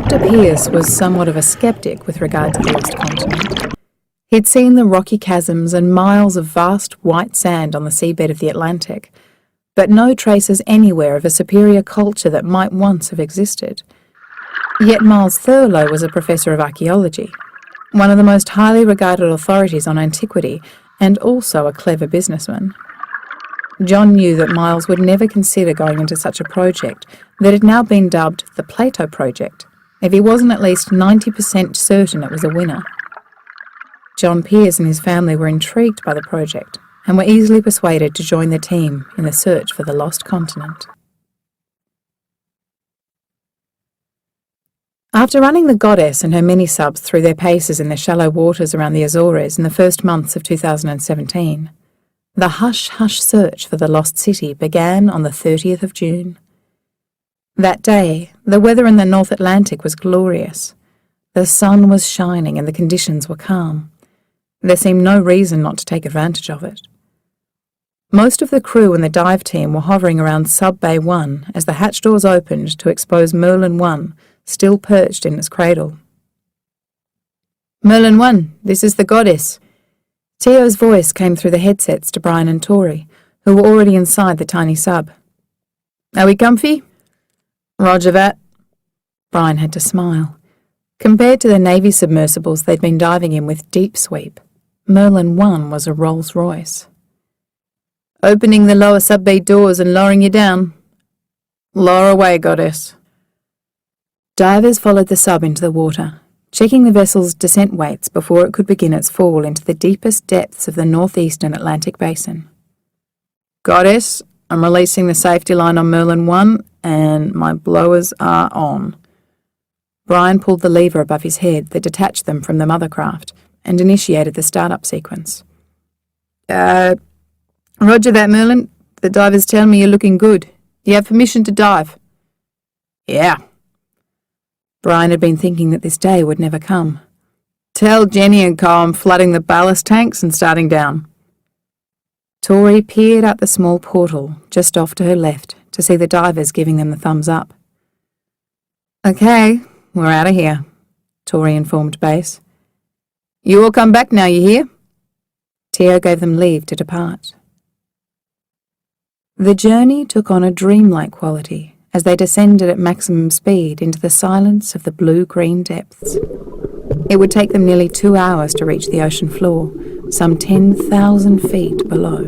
Dr. Pierce was somewhat of a skeptic with regard to the lost continent. He'd seen the rocky chasms and miles of vast white sand on the seabed of the Atlantic, but no traces anywhere of a superior culture that might once have existed. Yet Miles Thurlow was a professor of archaeology, one of the most highly regarded authorities on antiquity, and also a clever businessman. John knew that Miles would never consider going into such a project that had now been dubbed the Plato Project, if he wasn't at least 90% certain it was a winner. John Pierce and his family were intrigued by the project and were easily persuaded to join the team in the search for the lost continent. After running the Goddess and her mini-subs through their paces in the shallow waters around the Azores in the first months of 2017, the hush-hush search for the lost city began on the 30th of June. That day, the weather in the North Atlantic was glorious. The sun was shining and the conditions were calm. There seemed no reason not to take advantage of it. Most of the crew and the dive team were hovering around Sub-Bay 1 as the hatch doors opened to expose Merlin 1, still perched in its cradle. "Merlin 1, this is the Goddess." Teo's voice came through the headsets to Brian and Tori, who were already inside the tiny sub. "Are we comfy?" "Roger that." Brian had to smile. Compared to the Navy submersibles they'd been diving in with Deep Sweep, Merlin 1 was a Rolls Royce. "Opening the lower sub-bay doors and lowering you down." "Lower away, Goddess." Divers followed the sub into the water, checking the vessel's descent weights before it could begin its fall into the deepest depths of the northeastern Atlantic basin. "Goddess, I'm releasing the safety line on Merlin 1, and my blowers are on." Brian pulled the lever above his head that detached them from the mother craft and initiated the startup sequence. Roger that, Merlin. The divers tell me you're looking good. You have permission to dive." "Yeah." Brian had been thinking that this day would never come. "Tell Jenny and Co I'm flooding the ballast tanks and starting down." Tori peered out the small portal just off to her left to see the divers giving them the thumbs up. "Okay, we're out of here," Tori informed base. "You all come back now, you hear?" Teo gave them leave to depart. The journey took on a dreamlike quality as they descended at maximum speed into the silence of the blue-green depths. It would take them nearly 2 hours to reach the ocean floor, some 10,000 feet below.